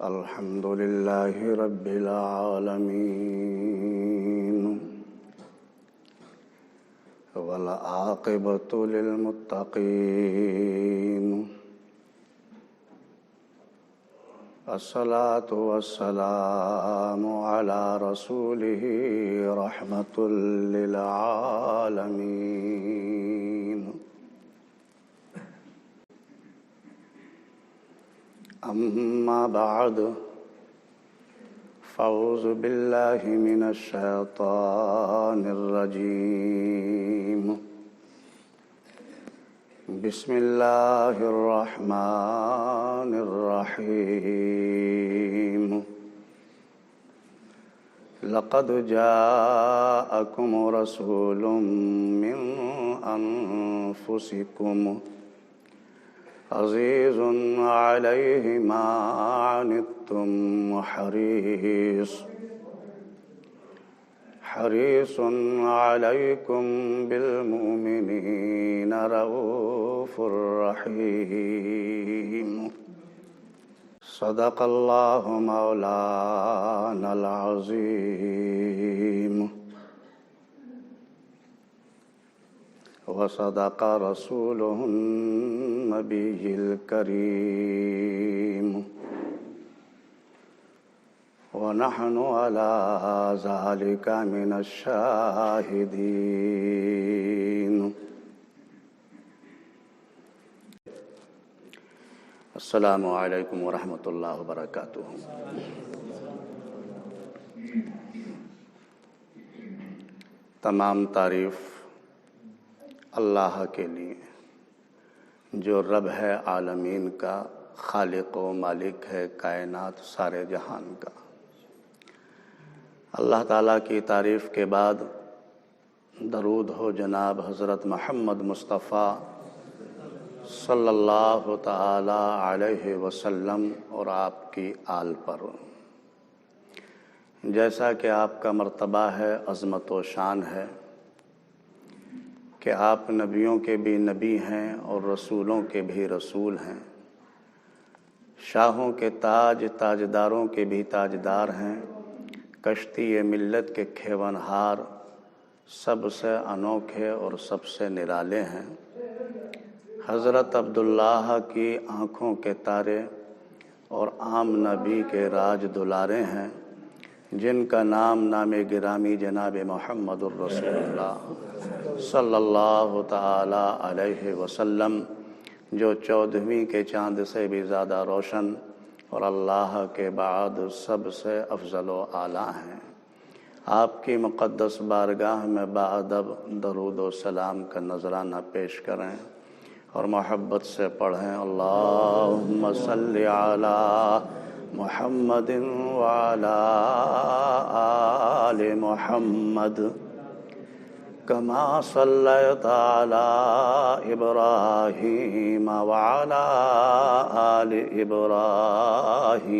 الحمد لله رب العالمين والعاقبة للمتقين الصلاة والسلام على رسوله رحمة للعالمين أما بعد فأعوذ بالله من الشيطان الرجيم بسم الله الرحمن الرحيم لقد جاءكم رسول من أنفسكم عزيز عليه ما عنتم حريص عليكم بالمؤمنين رؤوف رحيم صدق الله مولانا العظيم وصدق رسوله النبي الكريم ونحن على ذلك من الشاهدين. السلام علیکم ورحمۃ اللہ وبرکاتہ. تمام تعریف اللہ کے لیے جو رب ہے عالمین کا، خالق و مالک ہے کائنات سارے جہان کا. اللہ تعالیٰ کی تعریف کے بعد درود ہو جناب حضرت محمد مصطفیٰ صلی اللہ تعالی علیہ وسلم اور آپ کی آل پر. جیسا کہ آپ کا مرتبہ ہے، عظمت و شان ہے کہ آپ نبیوں کے بھی نبی ہیں اور رسولوں کے بھی رسول ہیں، شاہوں کے تاج، تاجداروں کے بھی تاجدار ہیں، کشتی ملت کے کھیونہار، سب سے انوکھے اور سب سے نرالے ہیں. حضرت عبداللہ کی آنکھوں کے تارے اور عام نبی کے راج دلارے ہیں، جن کا نام گرامی جناب محمد الرسول اللہ صلی اللہ تعالی علیہ وسلم، جو 14ویں کے چاند سے بھی زیادہ روشن اور اللہ کے بعد سب سے افضل و اعلیٰ ہیں. آپ کی مقدس بارگاہ میں باادب درود و سلام کا نذرانہ پیش کریں اور محبت سے پڑھیں. اللہم صلی علی محمد وعلی آل محمد کما صلیت علی ابراہیم وعلی آل ابراہیم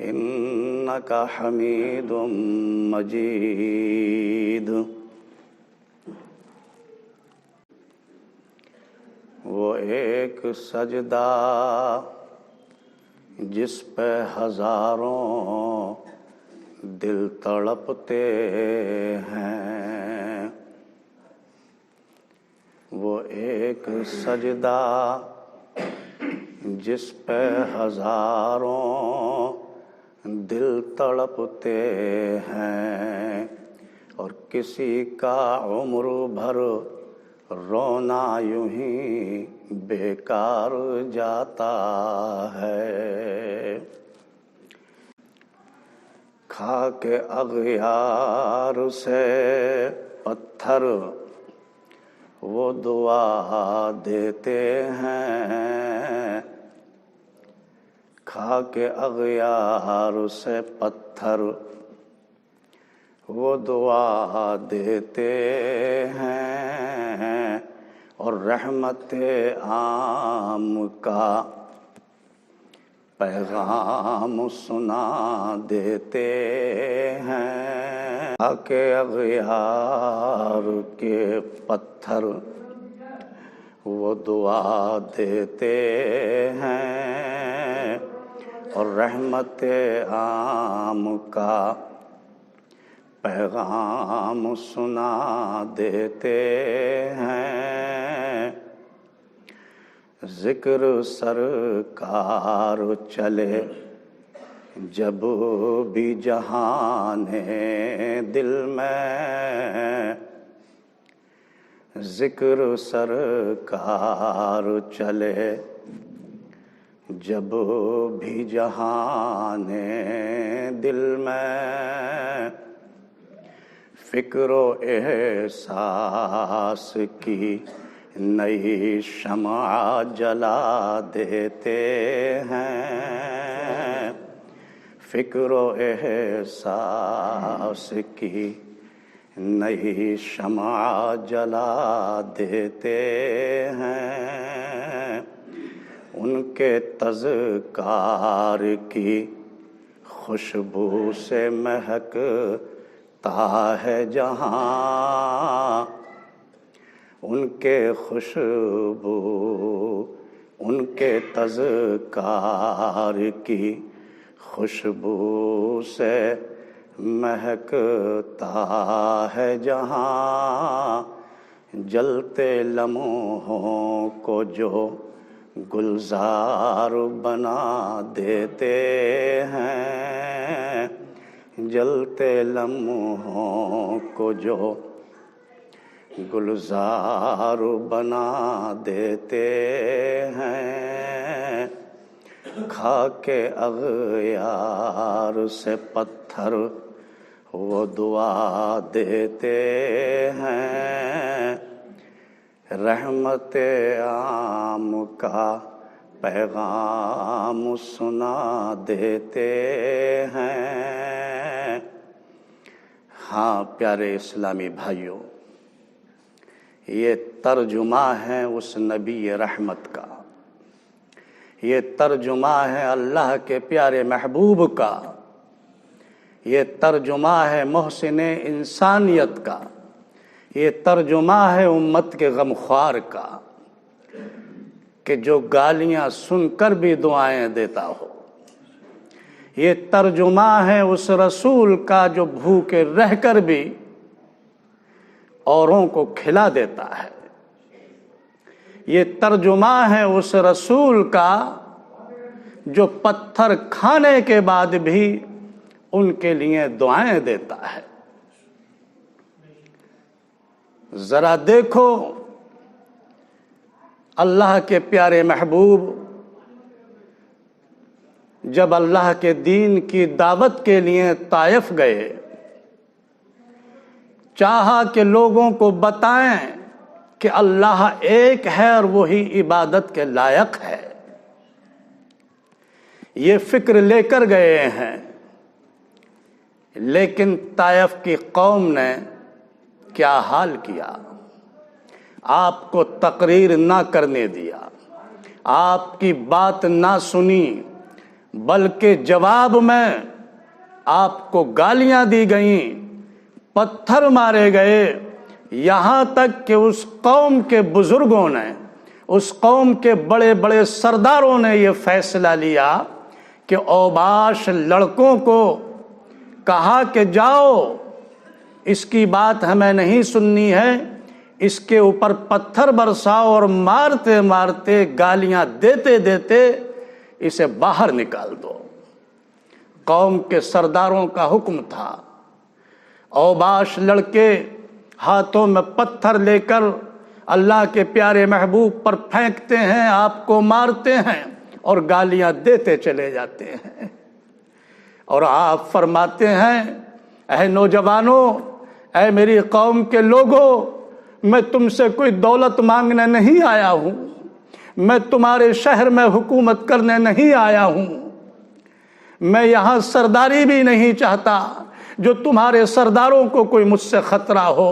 انک حمید مجید. وہ ایک سجدہ جس پہ ہزاروں دل تڑپتے ہیں، وہ ایک سجدہ جس پہ ہزاروں دل تڑپتے ہیں، اور کسی کا عمر بھر رونا یوں ہی بیکار جاتا ہے. کھا کے اغیار سے پتھر وہ دعا دیتے ہیں، کھا کے اغیار سے پتھر وہ دعا دیتے ہیں، اور رحمت عام کا پیغام سنا دیتے ہیں. کہ اغیار کے پتھر وہ دعا دیتے ہیں، اور رحمت عام کا پیغام سنا دیتے ہیں۔ ذکر سرکار چلے جب بھی جہان دل میں، ذکر سرکار چلے جب بھی جہان دل میں، فکر و احساس کی نئی شمع جلا دیتے ہیں، فکر و احساس کی نئی شمع جلا دیتے ہیں۔ ان کے تذکار کی خوشبو سے مہکتا ہے جہاں، ان کے تذکار کی خوشبو سے مہکتا ہے جہاں، جلتے لمحوں کو جو گلزار بنا دیتے ہیں، جلتے لمحوں کو جو گلزار بنا دیتے ہیں، کھا کے اغیار سے پتھر وہ دعا دیتے ہیں، رحمت عام کا پیغام سنا دیتے ہیں۔ ہاں پیارے اسلامی بھائیوں، یہ ترجمہ ہے اس نبی رحمت کا، یہ ترجمہ ہے اللہ کے پیارے محبوب کا، یہ ترجمہ ہے محسن انسانیت کا، یہ ترجمہ ہے امت کے غمخوار کا، کہ جو گالیاں سن کر بھی دعائیں دیتا ہو۔ یہ ترجمہ ہے اس رسول کا جو بھوکے رہ کر بھی اوروں کو کھلا دیتا ہے۔ یہ ترجمہ ہے اس رسول کا جو پتھر کھانے کے بعد بھی ان کے لیے دعائیں دیتا ہے۔ ذرا دیکھو اللہ کے پیارے محبوب جب اللہ کے دین کی دعوت کے لیے طائف گئے، چاہا کہ لوگوں کو بتائیں کہ اللہ ایک ہے اور وہی عبادت کے لائق ہے، یہ فکر لے کر گئے ہیں، لیکن طائف کی قوم نے کیا حال کیا؟ آپ کو تقریر نہ کرنے دیا، آپ کی بات نہ سنی، بلکہ جواب میں آپ کو گالیاں دی گئیں، پتھر مارے گئے، یہاں تک کہ اس قوم کے بزرگوں نے، اس قوم کے بڑے بڑے سرداروں نے یہ فیصلہ لیا کہ اوباش لڑکوں کو کہا کہ جاؤ، اس کی بات ہمیں نہیں سننی ہے، اس کے اوپر پتھر برساؤ اور مارتے مارتے گالیاں دیتے دیتے اسے باہر نکال دو۔ قوم کے سرداروں کا حکم تھا۔ اوباش لڑکے ہاتھوں میں پتھر لے کر اللہ کے پیارے محبوب پر پھینکتے ہیں، آپ کو مارتے ہیں اور گالیاں دیتے چلے جاتے ہیں، اور آپ فرماتے ہیں اے نوجوانوں، اے میری قوم کے لوگوں، میں تم سے کوئی دولت مانگنے نہیں آیا ہوں، میں تمہارے شہر میں حکومت کرنے نہیں آیا ہوں، میں یہاں سرداری بھی نہیں چاہتا جو تمہارے سرداروں کو کوئی مجھ سے خطرہ ہو،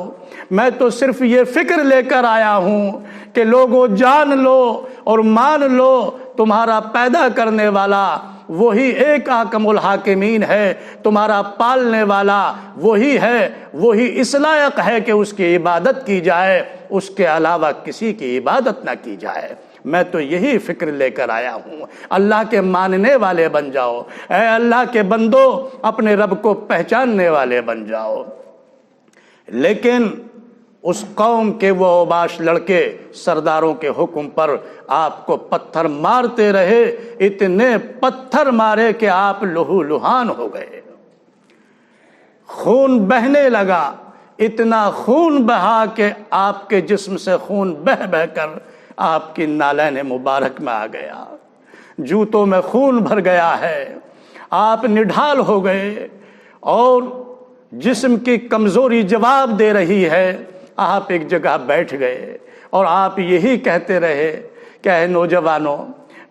میں تو صرف یہ فکر لے کر آیا ہوں کہ لوگوں جان لو اور مان لو تمہارا پیدا کرنے والا وہی ایک احکم الحاکمین ہے، تمہارا پالنے والا وہی ہے، وہی اس لائق ہے کہ اس کی عبادت کی جائے، اس کے علاوہ کسی کی عبادت نہ کی جائے۔ میں تو یہی فکر لے کر آیا ہوں، اللہ کے ماننے والے بن جاؤ، اے اللہ کے بندو اپنے رب کو پہچاننے والے بن جاؤ۔ لیکن اس قوم کے وہ اوباش لڑکے سرداروں کے حکم پر آپ کو پتھر مارتے رہے، اتنے پتھر مارے کہ آپ لہو لہان ہو گئے، خون بہنے لگا، اتنا خون بہا کہ آپ کے جسم سے خون بہہ بہہ کر آپ کی نالین مبارک میں آ گیا، جوتوں میں خون بھر گیا ہے، آپ نڈھال ہو گئے اور جسم کی کمزوری جواب دے رہی ہے۔ آپ ایک جگہ بیٹھ گئے اور آپ یہی کہتے رہے کہ اے نوجوانوں،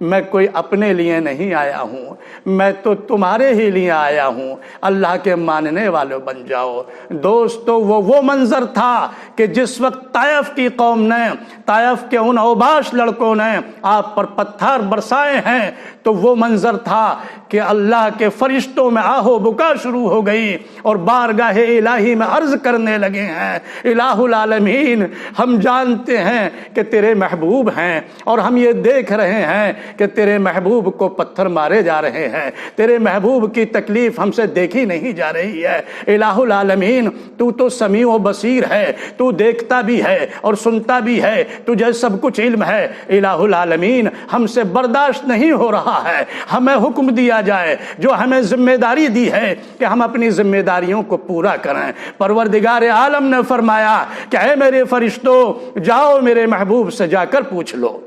میں کوئی اپنے لیے نہیں آیا ہوں، میں تو تمہارے ہی لیے آیا ہوں، اللہ کے ماننے والے بن جاؤ۔ دوستو وہ منظر تھا کہ جس وقت طائف کی قوم نے، طائف کے ان اوباش لڑکوں نے آپ پر پتھر برسائے ہیں، تو وہ منظر تھا کہ اللہ کے فرشتوں میں آہو بکا شروع ہو گئی اور بارگاہ الہی میں عرض کرنے لگے ہیں، الہ العالمین ہم جانتے ہیں کہ تیرے محبوب ہیں، اور ہم یہ دیکھ رہے ہیں کہ تیرے محبوب کو پتھر مارے جا رہے ہیں، تیرے محبوب کی تکلیف ہم سے دیکھی نہیں جا رہی ہے۔ الہ العالمین تو سمیع و بصیر ہے، تو دیکھتا بھی ہے اور سنتا بھی ہے، تجھے سب کچھ علم ہے۔ الہ العالمین ہم سے برداشت نہیں ہو رہا ہے، ہمیں حکم دیا جائے، جو ہمیں ذمہ داری دی ہے کہ ہم اپنی ذمہ داریوں کو پورا کریں۔ پروردگار عالم نے فرمایا کہ اے میرے فرشتوں، جاؤ میرے محبوب سے جا کر پوچھ لو۔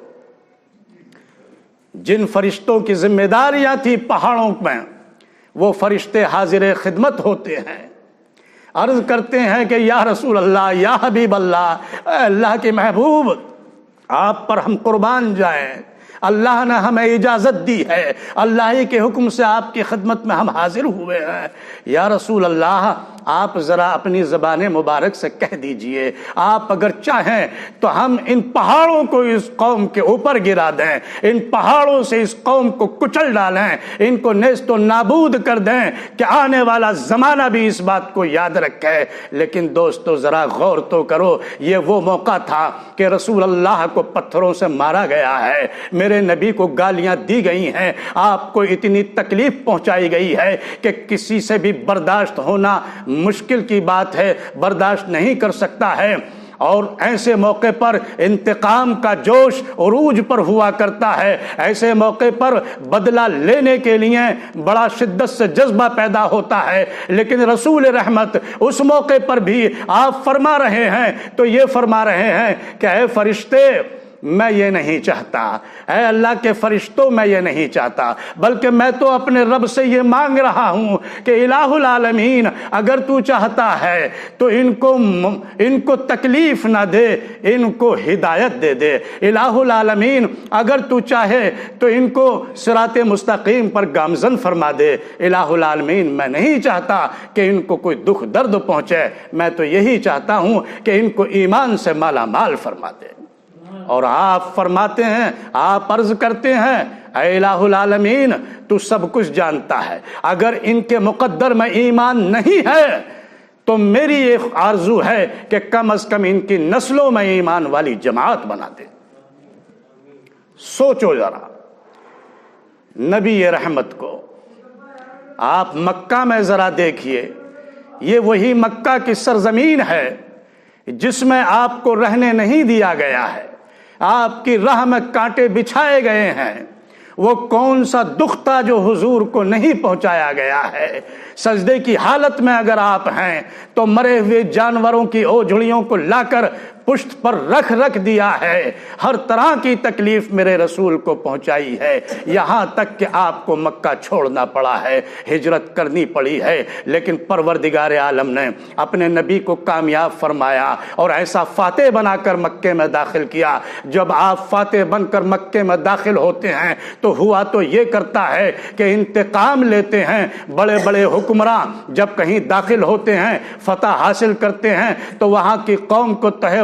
جن فرشتوں کی ذمہ داریاں تھی پہاڑوں میں، وہ فرشتے حاضر خدمت ہوتے ہیں، عرض کرتے ہیں کہ یا رسول اللہ، یا حبیب اللہ، اے اللہ کے محبوب، آپ پر ہم قربان جائیں، اللہ نے ہمیں اجازت دی ہے، اللہ ہی کے حکم سے آپ کی خدمت میں ہم حاضر ہوئے ہیں۔ یا رسول اللہ، آپ ذرا اپنی زبان مبارک سے کہہ دیجئے، آپ اگر چاہیں تو ہم ان پہاڑوں کو اس قوم کے اوپر گرا دیں، ان پہاڑوں سے اس قوم کو کچل ڈالیں، ان کو نیست و نابود کر دیں کہ آنے والا زمانہ بھی اس بات کو یاد رکھے۔ لیکن دوستو ذرا غور تو کرو، یہ وہ موقع تھا کہ رسول اللہ کو پتھروں سے مارا گیا ہے، میرے نبی کو گالیاں دی گئی ہیں، آپ کو اتنی تکلیف پہنچائی گئی ہے کہ کسی سے بھی برداشت ہونا مشکل کی بات ہے، برداشت نہیں کر سکتا ہے۔ اور ایسے موقع پر انتقام کا جوش عروج پر ہوا کرتا ہے، ایسے موقع پر بدلہ لینے کے لیے بڑا شدت سے جذبہ پیدا ہوتا ہے، لیکن رسول رحمت اس موقع پر بھی آپ فرما رہے ہیں تو یہ فرما رہے ہیں کہ اے فرشتے، میں یہ نہیں چاہتا، اے اللہ کے فرشتوں میں یہ نہیں چاہتا، بلکہ میں تو اپنے رب سے یہ مانگ رہا ہوں کہ الہ العالمین اگر تو چاہتا ہے تو ان کو تکلیف نہ دے، ان کو ہدایت دے دے۔ الہ العالمین اگر تو چاہے تو ان کو صراط مستقیم پر گامزن فرما دے۔ الہ العالمین میں نہیں چاہتا کہ ان کو کوئی دکھ درد پہنچے، میں تو یہی چاہتا ہوں کہ ان کو ایمان سے مالا مال فرما دے۔ اور آپ فرماتے ہیں، آپ عرض کرتے ہیں، اے الہ العالمین تو سب کچھ جانتا ہے، اگر ان کے مقدر میں ایمان نہیں ہے تو میری ایک آرزو ہے کہ کم از کم ان کی نسلوں میں ایمان والی جماعت بنا دے۔ سوچو ذرا، نبی رحمت کو آپ مکہ میں ذرا دیکھیے، یہ وہی مکہ کی سرزمین ہے جس میں آپ کو رہنے نہیں دیا گیا ہے، آپ کی راہ میں کانٹے بچھائے گئے ہیں۔ وہ کون سا دکھ تھا جو حضور کو نہیں پہنچایا گیا ہے؟ سجدے کی حالت میں اگر آپ ہیں تو مرے ہوئے جانوروں کی اوجھڑیوں کو لا کر پشت پر رکھ دیا ہے، ہر طرح کی تکلیف میرے رسول کو پہنچائی ہے، یہاں تک کہ آپ کو مکہ چھوڑنا پڑا ہے، ہجرت کرنی پڑی ہے، لیکن پروردگار عالم نے اپنے نبی کو کامیاب فرمایا اور ایسا فاتح بنا کر مکے میں داخل کیا۔ جب آپ فاتح بن کر مکے میں داخل ہوتے ہیں تو ہوا تو یہ کرتا ہے کہ انتقام لیتے ہیں۔ بڑے بڑے حکمراں جب کہیں داخل ہوتے ہیں، فتح حاصل کرتے ہیں تو وہاں کی قوم کو تہہ